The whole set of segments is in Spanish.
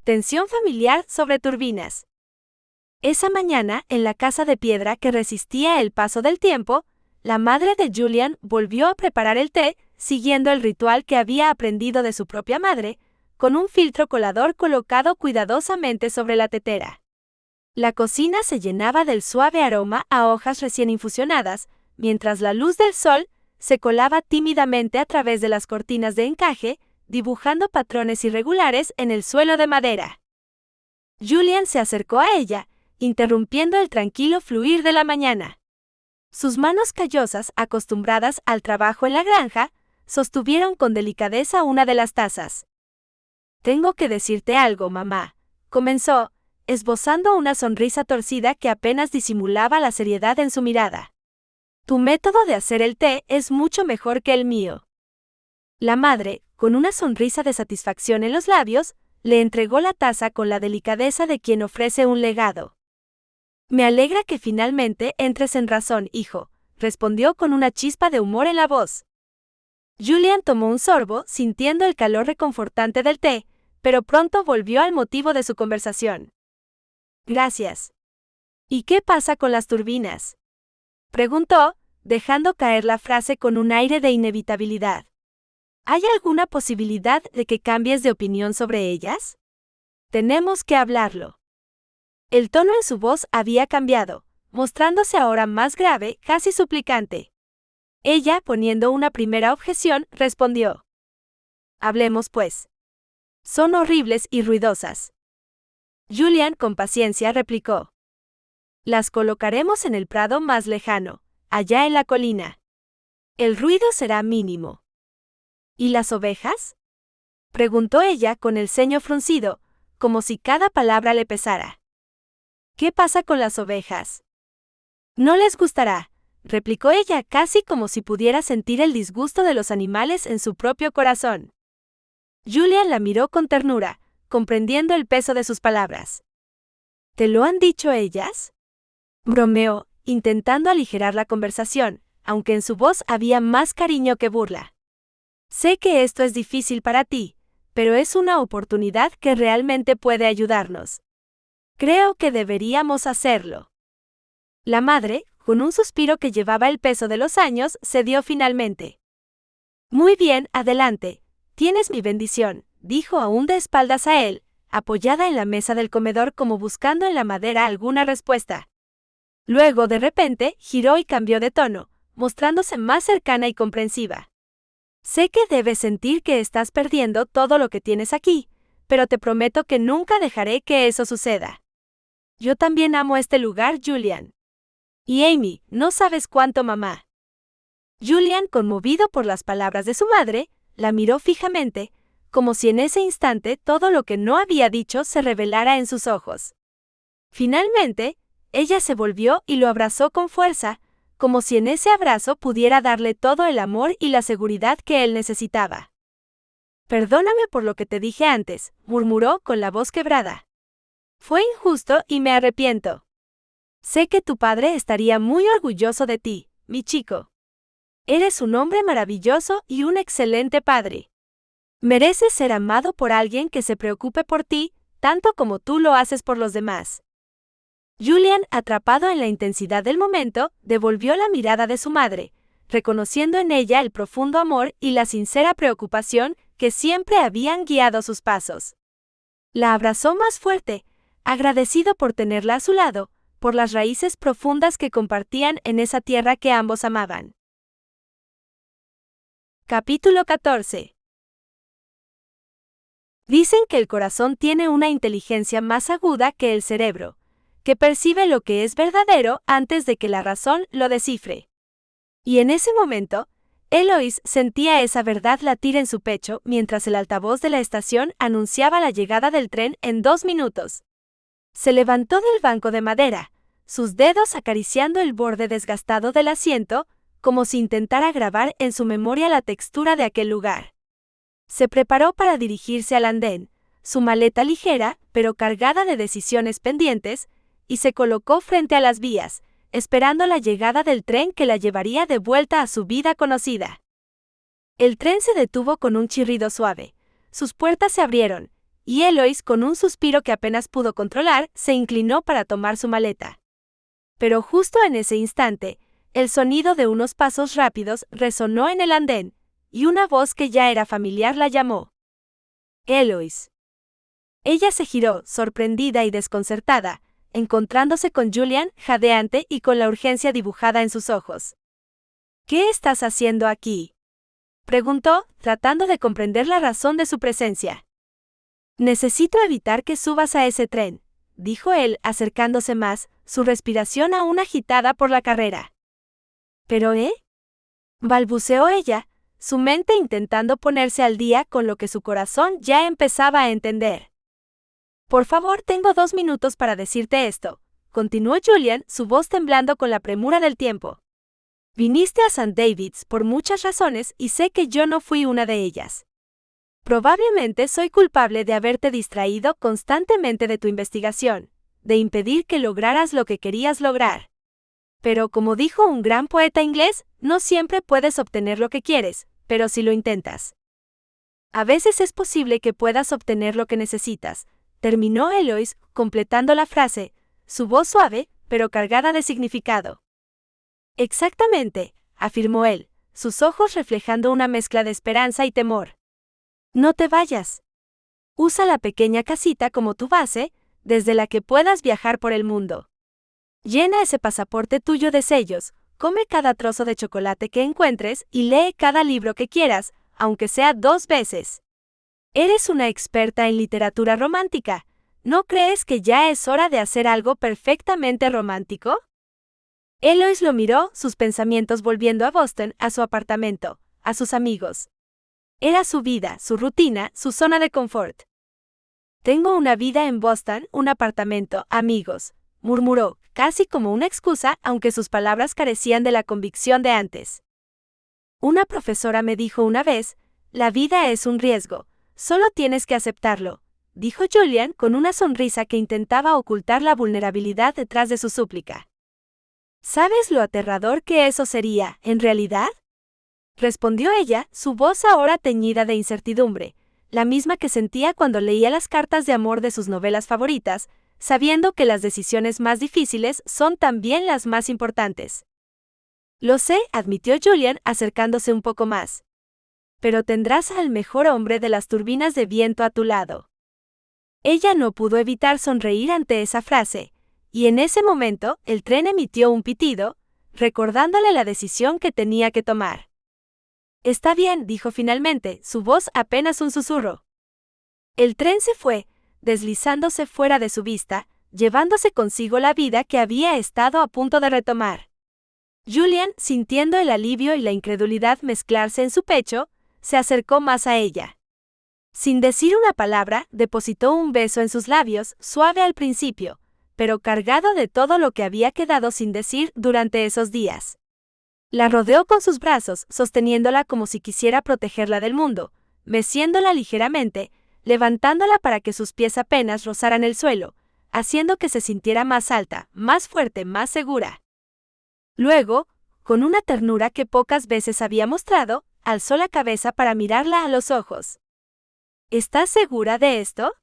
Tensión familiar sobre turbinas. Esa mañana, en la casa de piedra que resistía el paso del tiempo, la madre de Julian volvió a preparar el té, siguiendo el ritual que había aprendido de su propia madre, con un filtro colador colocado cuidadosamente sobre la tetera. La cocina se llenaba del suave aroma a hojas recién infusionadas, mientras la luz del sol se colaba tímidamente a través de las cortinas de encaje, dibujando patrones irregulares en el suelo de madera. Julian se acercó a ella, interrumpiendo el tranquilo fluir de la mañana. Sus manos callosas, acostumbradas al trabajo en la granja, sostuvieron con delicadeza una de las tazas. «Tengo que decirte algo, mamá», comenzó, esbozando una sonrisa torcida que apenas disimulaba la seriedad en su mirada. «Tu método de hacer el té es mucho mejor que el mío». La madre, con una sonrisa de satisfacción en los labios, le entregó la taza con la delicadeza de quien ofrece un legado. «Me alegra que finalmente entres en razón, hijo», respondió con una chispa de humor en la voz. Julian tomó un sorbo, sintiendo el calor reconfortante del té, pero pronto volvió al motivo de su conversación. «Gracias». «¿Y qué pasa con las turbinas?», preguntó, dejando caer la frase con un aire de inevitabilidad. «¿Hay alguna posibilidad de que cambies de opinión sobre ellas? Tenemos que hablarlo». El tono en su voz había cambiado, mostrándose ahora más grave, casi suplicante. Ella, poniendo una primera objeción, respondió: «Hablemos pues. Son horribles y ruidosas». Julian, con paciencia, replicó: «Las colocaremos en el prado más lejano, allá en la colina. El ruido será mínimo». «¿Y las ovejas?», preguntó ella con el ceño fruncido, como si cada palabra le pesara. «¿Qué pasa con las ovejas?». «No les gustará», replicó ella casi como si pudiera sentir el disgusto de los animales en su propio corazón. Julian la miró con ternura, comprendiendo el peso de sus palabras. «¿Te lo han dicho ellas?», bromeó, intentando aligerar la conversación, aunque en su voz había más cariño que burla. «Sé que esto es difícil para ti, pero es una oportunidad que realmente puede ayudarnos. Creo que deberíamos hacerlo». La madre, con un suspiro que llevaba el peso de los años, cedió finalmente. «Muy bien, adelante. Tienes mi bendición», dijo aún de espaldas a él, apoyada en la mesa del comedor como buscando en la madera alguna respuesta. Luego, de repente, giró y cambió de tono, mostrándose más cercana y comprensiva. «Sé que debes sentir que estás perdiendo todo lo que tienes aquí, pero te prometo que nunca dejaré que eso suceda. Yo también amo este lugar, Julian. Y Amy, no sabes cuánto, mamá». Julian, conmovido por las palabras de su madre, la miró fijamente, como si en ese instante todo lo que no había dicho se revelara en sus ojos. Finalmente, ella se volvió y lo abrazó con fuerza, como si en ese abrazo pudiera darle todo el amor y la seguridad que él necesitaba. «Perdóname por lo que te dije antes», murmuró con la voz quebrada. «Fue injusto y me arrepiento. Sé que tu padre estaría muy orgulloso de ti, mi chico. Eres un hombre maravilloso y un excelente padre. Mereces ser amado por alguien que se preocupe por ti, tanto como tú lo haces por los demás». Julian, atrapado en la intensidad del momento, devolvió la mirada de su madre, reconociendo en ella el profundo amor y la sincera preocupación que siempre habían guiado sus pasos. La abrazó más fuerte, agradecido por tenerla a su lado, por las raíces profundas que compartían en esa tierra que ambos amaban. Capítulo 14. Dicen que el corazón tiene una inteligencia más aguda que el cerebro, que percibe lo que es verdadero antes de que la razón lo descifre. Y en ese momento, Eloise sentía esa verdad latir en su pecho mientras el altavoz de la estación anunciaba la llegada del tren en 2 minutos. Se levantó del banco de madera, sus dedos acariciando el borde desgastado del asiento, como si intentara grabar en su memoria la textura de aquel lugar. Se preparó para dirigirse al andén, su maleta ligera, pero cargada de decisiones pendientes, y se colocó frente a las vías, esperando la llegada del tren que la llevaría de vuelta a su vida conocida. El tren se detuvo con un chirrido suave, sus puertas se abrieron, y Eloise, con un suspiro que apenas pudo controlar, se inclinó para tomar su maleta. Pero justo en ese instante, el sonido de unos pasos rápidos resonó en el andén, y una voz que ya era familiar la llamó. Eloise. Ella se giró, sorprendida y desconcertada, encontrándose con Julian, jadeante y con la urgencia dibujada en sus ojos. ¿Qué estás haciendo aquí?, preguntó, tratando de comprender la razón de su presencia. Necesito evitar que subas a ese tren, dijo él, acercándose más, su respiración aún agitada por la carrera. ¿Pero balbuceó ella, su mente intentando ponerse al día con lo que su corazón ya empezaba a entender. Por favor, tengo 2 minutos para decirte esto, continuó Julian, su voz temblando con la premura del tiempo. Viniste a St. David's por muchas razones y sé que yo no fui una de ellas. Probablemente soy culpable de haberte distraído constantemente de tu investigación, de impedir que lograras lo que querías lograr. Pero como dijo un gran poeta inglés, no siempre puedes obtener lo que quieres, pero si lo intentas. A veces es posible que puedas obtener lo que necesitas, terminó Eloise, completando la frase, su voz suave, pero cargada de significado. Exactamente, afirmó él, sus ojos reflejando una mezcla de esperanza y temor. No te vayas. Usa la pequeña casita como tu base, desde la que puedas viajar por el mundo. Llena ese pasaporte tuyo de sellos, come cada trozo de chocolate que encuentres y lee cada libro que quieras, aunque sea 2 veces. Eres una experta en literatura romántica. ¿No crees que ya es hora de hacer algo perfectamente romántico? Eloise lo miró, sus pensamientos volviendo a Boston, a su apartamento, a sus amigos. Era su vida, su rutina, su zona de confort. Tengo una vida en Boston, un apartamento, amigos, murmuró, casi como una excusa, aunque sus palabras carecían de la convicción de antes. Una profesora me dijo una vez, la vida es un riesgo, solo tienes que aceptarlo, dijo Julian con una sonrisa que intentaba ocultar la vulnerabilidad detrás de su súplica. ¿Sabes lo aterrador que eso sería, en realidad?, respondió ella, su voz ahora teñida de incertidumbre, la misma que sentía cuando leía las cartas de amor de sus novelas favoritas, sabiendo que las decisiones más difíciles son también las más importantes. Lo sé, admitió Julian, acercándose un poco más. Pero tendrás al mejor hombre de las turbinas de viento a tu lado. Ella no pudo evitar sonreír ante esa frase, y en ese momento el tren emitió un pitido, recordándole la decisión que tenía que tomar. Está bien, dijo finalmente, su voz apenas un susurro. El tren se fue, deslizándose fuera de su vista, llevándose consigo la vida que había estado a punto de retomar. Julian, sintiendo el alivio y la incredulidad mezclarse en su pecho, se acercó más a ella. Sin decir una palabra, depositó un beso en sus labios, suave al principio, pero cargado de todo lo que había quedado sin decir durante esos días. La rodeó con sus brazos, sosteniéndola como si quisiera protegerla del mundo, meciéndola ligeramente, levantándola para que sus pies apenas rozaran el suelo, haciendo que se sintiera más alta, más fuerte, más segura. Luego, con una ternura que pocas veces había mostrado, alzó la cabeza para mirarla a los ojos. ¿Estás segura de esto?,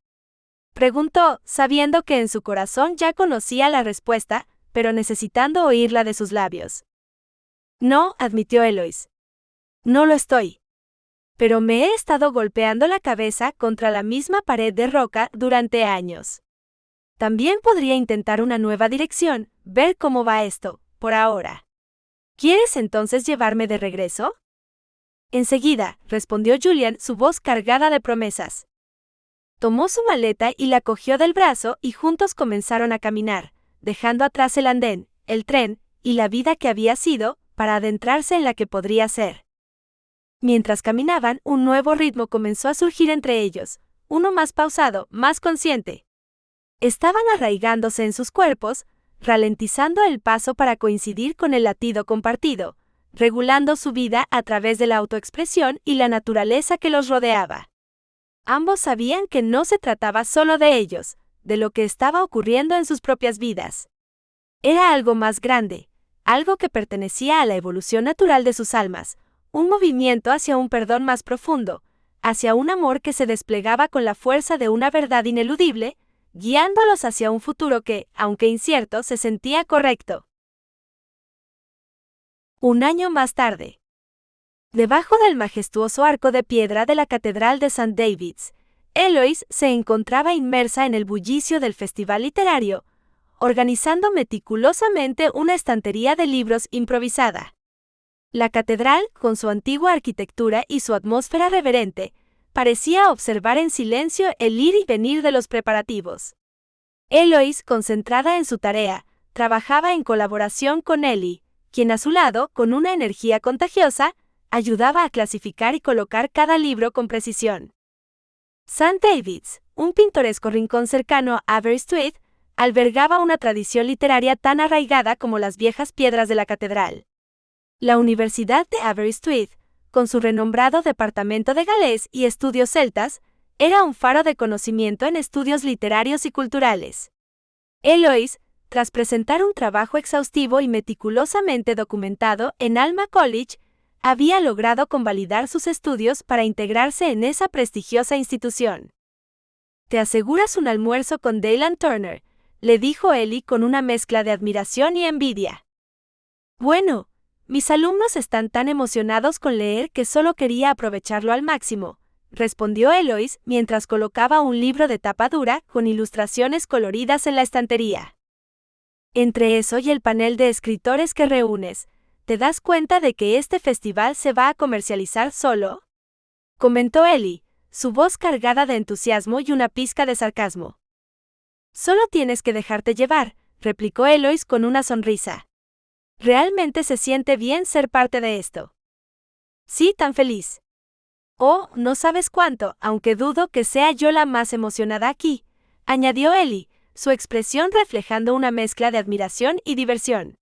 preguntó, sabiendo que en su corazón ya conocía la respuesta, pero necesitando oírla de sus labios. No, admitió Eloise. No lo estoy. Pero me he estado golpeando la cabeza contra la misma pared de roca durante años. También podría intentar una nueva dirección, ver cómo va esto, por ahora. ¿Quieres entonces llevarme de regreso? Enseguida, respondió Julian, su voz cargada de promesas. Tomó su maleta y la cogió del brazo y juntos comenzaron a caminar, dejando atrás el andén, el tren, y la vida que había sido, para adentrarse en la que podría ser. Mientras caminaban, un nuevo ritmo comenzó a surgir entre ellos, uno más pausado, más consciente. Estaban arraigándose en sus cuerpos, ralentizando el paso para coincidir con el latido compartido, regulando su vida a través de la autoexpresión y la naturaleza que los rodeaba. Ambos sabían que no se trataba solo de ellos, de lo que estaba ocurriendo en sus propias vidas. Era algo más grande, algo que pertenecía a la evolución natural de sus almas, un movimiento hacia un perdón más profundo, hacia un amor que se desplegaba con la fuerza de una verdad ineludible, guiándolos hacia un futuro que, aunque incierto, se sentía correcto. Un año más tarde. Debajo del majestuoso arco de piedra de la Catedral de St. David's, Eloise se encontraba inmersa en el bullicio del festival literario, organizando meticulosamente una estantería de libros improvisada. La catedral, con su antigua arquitectura y su atmósfera reverente, parecía observar en silencio el ir y venir de los preparativos. Eloise, concentrada en su tarea, trabajaba en colaboración con Ellie, quien a su lado, con una energía contagiosa, ayudaba a clasificar y colocar cada libro con precisión. St. David's, un pintoresco rincón cercano a Aberystwyth, albergaba una tradición literaria tan arraigada como las viejas piedras de la catedral. La Universidad de Aberystwyth, con su renombrado departamento de galés y estudios celtas, era un faro de conocimiento en estudios literarios y culturales. Eloise, tras presentar un trabajo exhaustivo y meticulosamente documentado en Alma College, había logrado convalidar sus estudios para integrarse en esa prestigiosa institución. «¿Te aseguras un almuerzo con Dylan Turner?», le dijo Ellie con una mezcla de admiración y envidia. «Bueno, mis alumnos están tan emocionados con leer que solo quería aprovecharlo al máximo», respondió Eloise mientras colocaba un libro de tapa dura con ilustraciones coloridas en la estantería. «Entre eso y el panel de escritores que reúnes, ¿te das cuenta de que este festival se va a comercializar solo?», comentó Ellie, su voz cargada de entusiasmo y una pizca de sarcasmo. «Solo tienes que dejarte llevar», replicó Eloise con una sonrisa. «Realmente se siente bien ser parte de esto». «Sí, tan feliz». «Oh, no sabes cuánto, aunque dudo que sea yo la más emocionada aquí», añadió Ellie, su expresión reflejando una mezcla de admiración y diversión.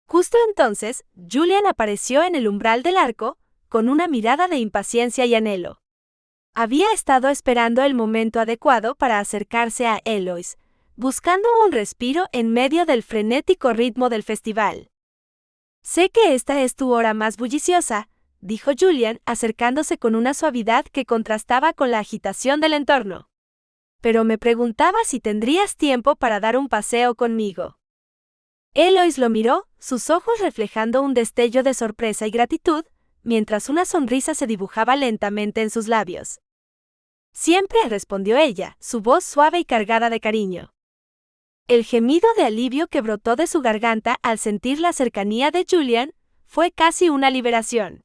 Justo entonces, Julian apareció en el umbral del arco, con una mirada de impaciencia y anhelo. Había estado esperando el momento adecuado para acercarse a Eloise, buscando un respiro en medio del frenético ritmo del festival. «Sé que esta es tu hora más bulliciosa», dijo Julian, acercándose con una suavidad que contrastaba con la agitación del entorno. «Pero me preguntaba si tendrías tiempo para dar un paseo conmigo». Eloise lo miró, sus ojos reflejando un destello de sorpresa y gratitud, mientras una sonrisa se dibujaba lentamente en sus labios. «Siempre», respondió ella, su voz suave y cargada de cariño. El gemido de alivio que brotó de su garganta al sentir la cercanía de Julian fue casi una liberación.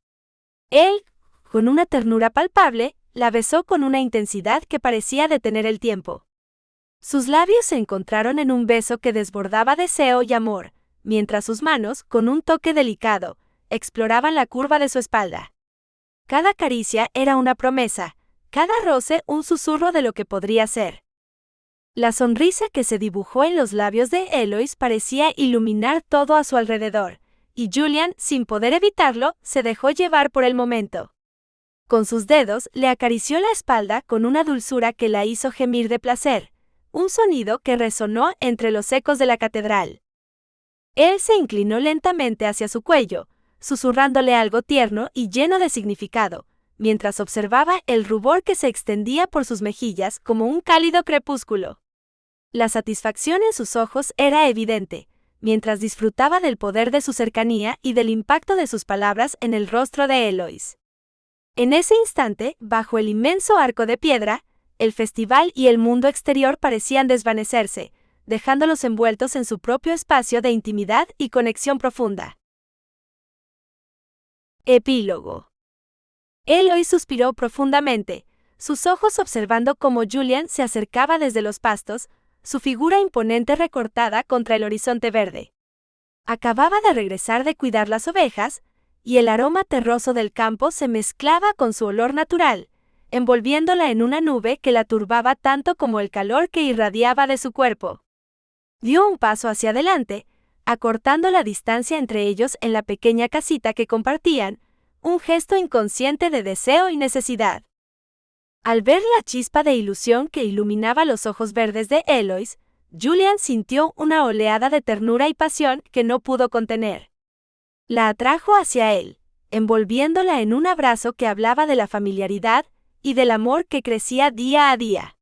Él, con una ternura palpable, la besó con una intensidad que parecía detener el tiempo. Sus labios se encontraron en un beso que desbordaba deseo y amor, mientras sus manos, con un toque delicado, exploraban la curva de su espalda. Cada caricia era una promesa, cada roce un susurro de lo que podría ser. La sonrisa que se dibujó en los labios de Eloise parecía iluminar todo a su alrededor, y Julian, sin poder evitarlo, se dejó llevar por el momento. Con sus dedos le acarició la espalda con una dulzura que la hizo gemir de placer, un sonido que resonó entre los ecos de la catedral. Él se inclinó lentamente hacia su cuello, susurrándole algo tierno y lleno de significado, mientras observaba el rubor que se extendía por sus mejillas como un cálido crepúsculo. La satisfacción en sus ojos era evidente, mientras disfrutaba del poder de su cercanía y del impacto de sus palabras en el rostro de Eloise. En ese instante, bajo el inmenso arco de piedra, el festival y el mundo exterior parecían desvanecerse, dejándolos envueltos en su propio espacio de intimidad y conexión profunda. Epílogo. Eloise suspiró profundamente, sus ojos observando cómo Julian se acercaba desde los pastos, su figura imponente recortada contra el horizonte verde. Acababa de regresar de cuidar las ovejas, y el aroma terroso del campo se mezclaba con su olor natural, envolviéndola en una nube que la turbaba tanto como el calor que irradiaba de su cuerpo. Dio un paso hacia adelante, acortando la distancia entre ellos en la pequeña casita que compartían, un gesto inconsciente de deseo y necesidad. Al ver la chispa de ilusión que iluminaba los ojos verdes de Eloise, Julian sintió una oleada de ternura y pasión que no pudo contener. La atrajo hacia él, envolviéndola en un abrazo que hablaba de la familiaridad, y del amor que crecía día a día.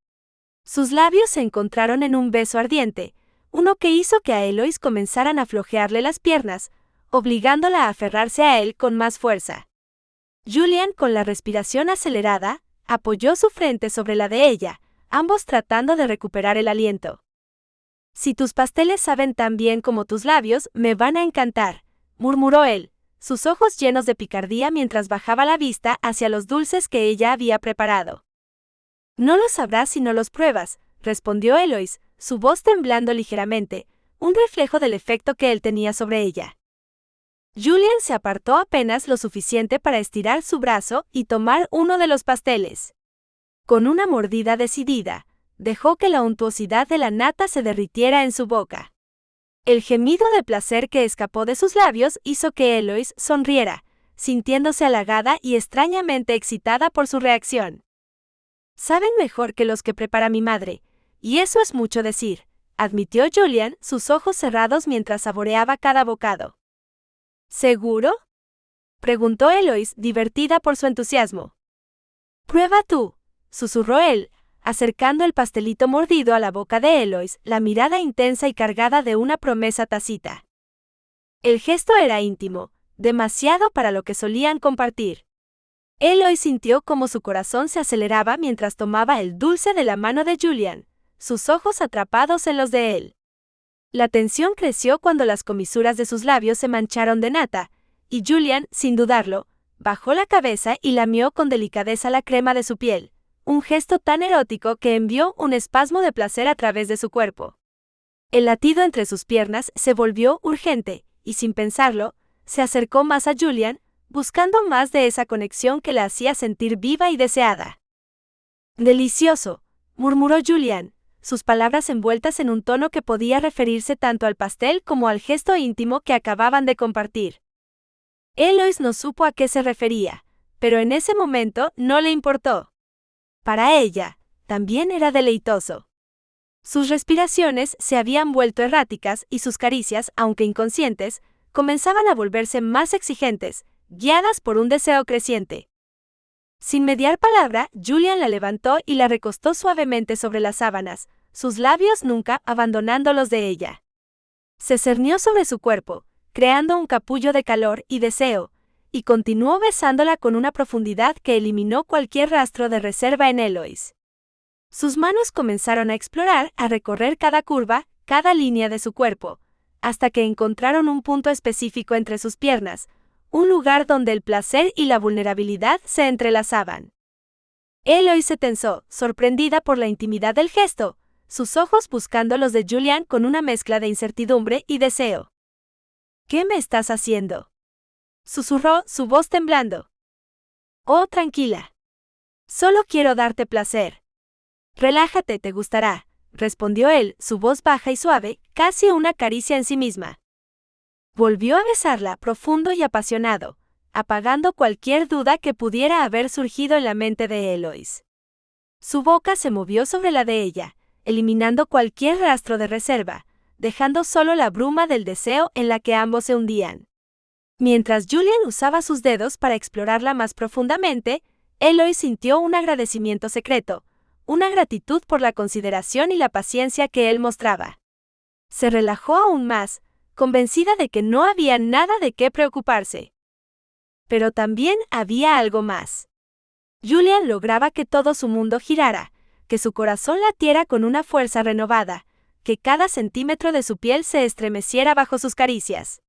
Sus labios se encontraron en un beso ardiente, uno que hizo que a Eloise comenzaran a flojearle las piernas, obligándola a aferrarse a él con más fuerza. Julian, con la respiración acelerada, apoyó su frente sobre la de ella, ambos tratando de recuperar el aliento. «Si tus pasteles saben tan bien como tus labios, me van a encantar», murmuró él, sus ojos llenos de picardía mientras bajaba la vista hacia los dulces que ella había preparado. «No lo sabrás si no los pruebas», respondió Eloise, su voz temblando ligeramente, un reflejo del efecto que él tenía sobre ella. Julian se apartó apenas lo suficiente para estirar su brazo y tomar uno de los pasteles. Con una mordida decidida, dejó que la untuosidad de la nata se derritiera en su boca. El gemido de placer que escapó de sus labios hizo que Eloise sonriera, sintiéndose halagada y extrañamente excitada por su reacción. «Saben mejor que los que prepara mi madre, y eso es mucho decir», admitió Julian, sus ojos cerrados mientras saboreaba cada bocado. «¿Seguro?», preguntó Eloise, divertida por su entusiasmo. «Prueba tú», susurró él, acercando el pastelito mordido a la boca de Eloise, la mirada intensa y cargada de una promesa tácita. El gesto era íntimo, demasiado para lo que solían compartir. Eloise sintió como su corazón se aceleraba mientras tomaba el dulce de la mano de Julian, sus ojos atrapados en los de él. La tensión creció cuando las comisuras de sus labios se mancharon de nata, y Julian, sin dudarlo, bajó la cabeza y lamió con delicadeza la crema de su piel, un gesto tan erótico que envió un espasmo de placer a través de su cuerpo. El latido entre sus piernas se volvió urgente, y sin pensarlo, se acercó más a Julian, buscando más de esa conexión que la hacía sentir viva y deseada. «Delicioso», murmuró Julian, sus palabras envueltas en un tono que podía referirse tanto al pastel como al gesto íntimo que acababan de compartir. Eloise no supo a qué se refería, pero en ese momento no le importó. Para ella, también era deleitoso. Sus respiraciones se habían vuelto erráticas y sus caricias, aunque inconscientes, comenzaban a volverse más exigentes, guiadas por un deseo creciente. Sin mediar palabra, Julian la levantó y la recostó suavemente sobre las sábanas, sus labios nunca abandonando los de ella. Se cernió sobre su cuerpo, creando un capullo de calor y deseo, y continuó besándola con una profundidad que eliminó cualquier rastro de reserva en Eloise. Sus manos comenzaron a explorar, a recorrer cada curva, cada línea de su cuerpo, hasta que encontraron un punto específico entre sus piernas, un lugar donde el placer y la vulnerabilidad se entrelazaban. Eloise se tensó, sorprendida por la intimidad del gesto, sus ojos buscando los de Julian con una mezcla de incertidumbre y deseo. «¿Qué me estás haciendo?», susurró, su voz temblando. «Oh, tranquila. Solo quiero darte placer». «Relájate, te gustará», respondió él, su voz baja y suave, casi una caricia en sí misma. Volvió a besarla, profundo y apasionado, apagando cualquier duda que pudiera haber surgido en la mente de Eloise. Su boca se movió sobre la de ella, eliminando cualquier rastro de reserva, dejando solo la bruma del deseo en la que ambos se hundían. Mientras Julian usaba sus dedos para explorarla más profundamente, Eloise sintió un agradecimiento secreto, una gratitud por la consideración y la paciencia que él mostraba. Se relajó aún más, convencida de que no había nada de qué preocuparse. Pero también había algo más. Julian lograba que todo su mundo girara, que su corazón latiera con una fuerza renovada, que cada centímetro de su piel se estremeciera bajo sus caricias.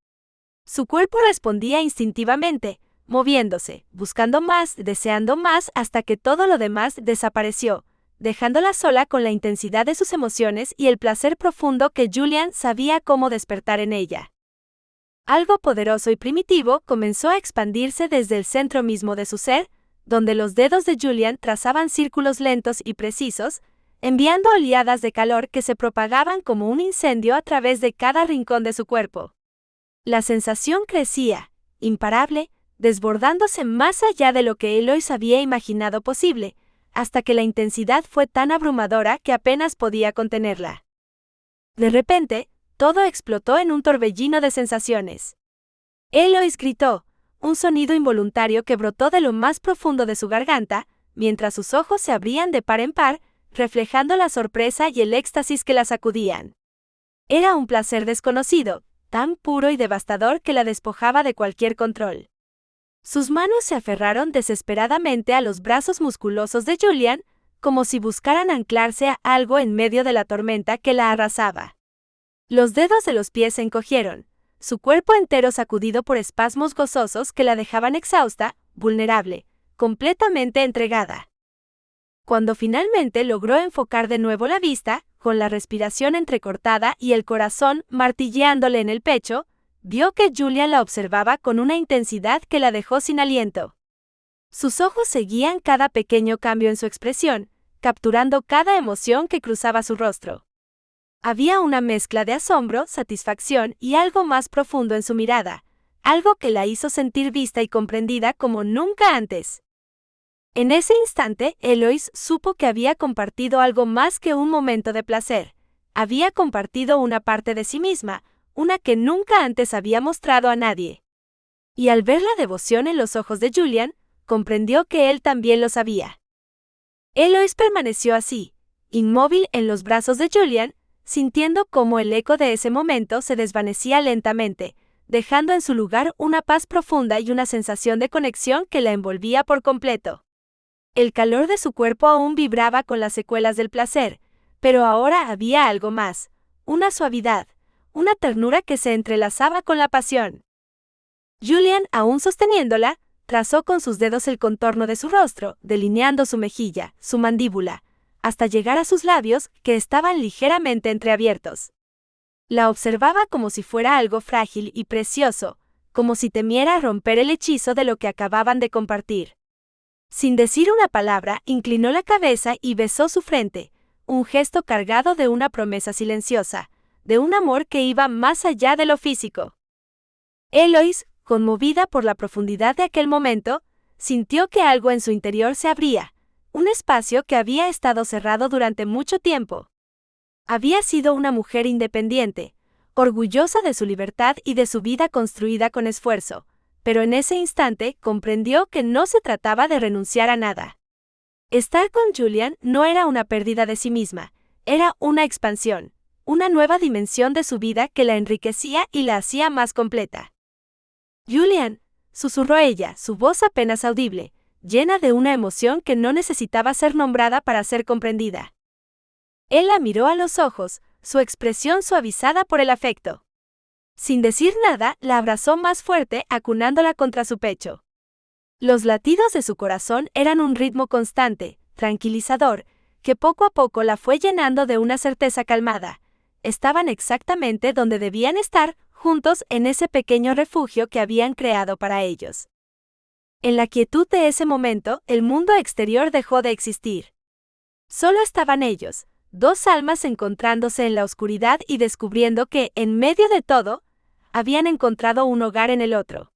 Su cuerpo respondía instintivamente, moviéndose, buscando más, deseando más hasta que todo lo demás desapareció, dejándola sola con la intensidad de sus emociones y el placer profundo que Julian sabía cómo despertar en ella. Algo poderoso y primitivo comenzó a expandirse desde el centro mismo de su ser, donde los dedos de Julian trazaban círculos lentos y precisos, enviando oleadas de calor que se propagaban como un incendio a través de cada rincón de su cuerpo. La sensación crecía, imparable, desbordándose más allá de lo que Eloise había imaginado posible, hasta que la intensidad fue tan abrumadora que apenas podía contenerla. De repente, todo explotó en un torbellino de sensaciones. Eloise gritó, un sonido involuntario que brotó de lo más profundo de su garganta, mientras sus ojos se abrían de par en par, reflejando la sorpresa y el éxtasis que la sacudían. Era un placer desconocido, tan puro y devastador que la despojaba de cualquier control. Sus manos se aferraron desesperadamente a los brazos musculosos de Julian, como si buscaran anclarse a algo en medio de la tormenta que la arrasaba. Los dedos de los pies se encogieron, su cuerpo entero sacudido por espasmos gozosos que la dejaban exhausta, vulnerable, completamente entregada. Cuando finalmente logró enfocar de nuevo la vista, con la respiración entrecortada y el corazón martilleándole en el pecho, vio que Julian la observaba con una intensidad que la dejó sin aliento. Sus ojos seguían cada pequeño cambio en su expresión, capturando cada emoción que cruzaba su rostro. Había una mezcla de asombro, satisfacción y algo más profundo en su mirada, algo que la hizo sentir vista y comprendida como nunca antes. En ese instante, Eloise supo que había compartido algo más que un momento de placer. Había compartido una parte de sí misma, una que nunca antes había mostrado a nadie. Y al ver la devoción en los ojos de Julian, comprendió que él también lo sabía. Eloise permaneció así, inmóvil en los brazos de Julian, sintiendo cómo el eco de ese momento se desvanecía lentamente, dejando en su lugar una paz profunda y una sensación de conexión que la envolvía por completo. El calor de su cuerpo aún vibraba con las secuelas del placer, pero ahora había algo más, una suavidad, una ternura que se entrelazaba con la pasión. Julian, aún sosteniéndola, trazó con sus dedos el contorno de su rostro, delineando su mejilla, su mandíbula, hasta llegar a sus labios, que estaban ligeramente entreabiertos. La observaba como si fuera algo frágil y precioso, como si temiera romper el hechizo de lo que acababan de compartir. Sin decir una palabra, inclinó la cabeza y besó su frente, un gesto cargado de una promesa silenciosa, de un amor que iba más allá de lo físico. Eloise, conmovida por la profundidad de aquel momento, sintió que algo en su interior se abría, un espacio que había estado cerrado durante mucho tiempo. Había sido una mujer independiente, orgullosa de su libertad y de su vida construida con esfuerzo, pero en ese instante comprendió que no se trataba de renunciar a nada. Estar con Julian no era una pérdida de sí misma, era una expansión, una nueva dimensión de su vida que la enriquecía y la hacía más completa. Julian, susurró ella, su voz apenas audible, llena de una emoción que no necesitaba ser nombrada para ser comprendida. Él la miró a los ojos, su expresión suavizada por el afecto. Sin decir nada, la abrazó más fuerte, acunándola contra su pecho. Los latidos de su corazón eran un ritmo constante, tranquilizador, que poco a poco la fue llenando de una certeza calmada. Estaban exactamente donde debían estar, juntos en ese pequeño refugio que habían creado para ellos. En la quietud de ese momento, el mundo exterior dejó de existir. Solo estaban ellos, dos almas encontrándose en la oscuridad y descubriendo que, en medio de todo, habían encontrado un hogar en el otro.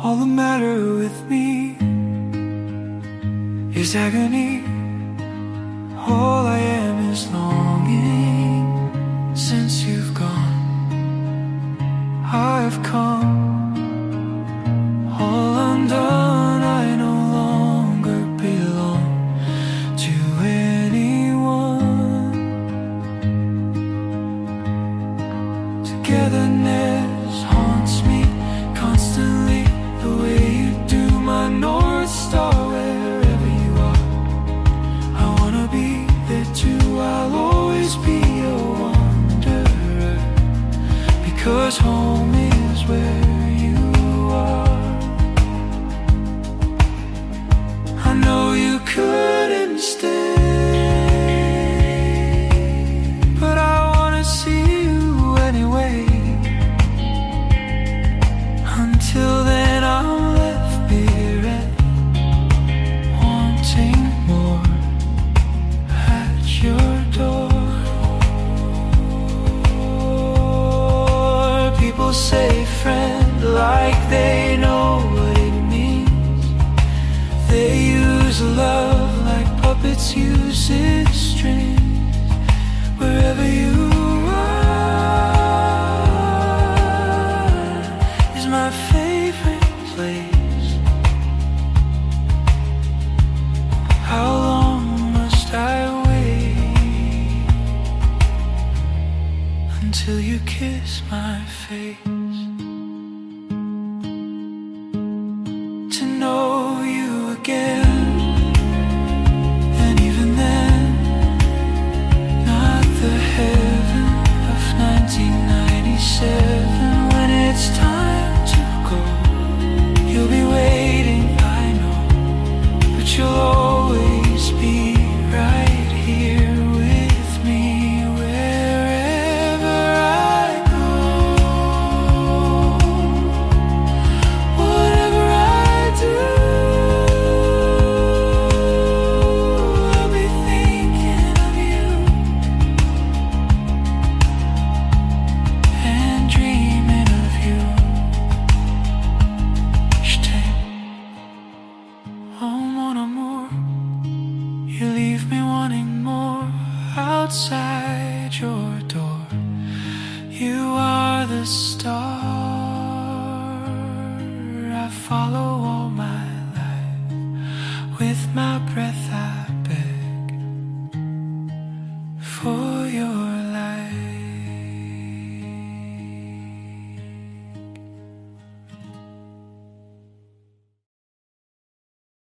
All the matter with me is agony. All I am is longing. Since you've gone, I've come all undone. I no longer belong to anyone. Togetherness haunts me constantly, the way you do, my North Star, wherever you are. I wanna be there too, I'll always be a wanderer, because home is where you are. I know you couldn't stay, but I wanna see you anyway. Until then I'm left bereft, wanting more at your door. closest strings. Wherever you are is my favorite place. How long must I wait until you kiss my face? To know you again, and even then, not the heaven of 1997. When it's time to go, you'll be waiting, I know, but you'll always be right here with me wherever I go. Whatever I do, I'll be thinking of you and dreaming of you. Je t'aime, oh mon amour. You leave me wanting more outside your door. You are the star I follow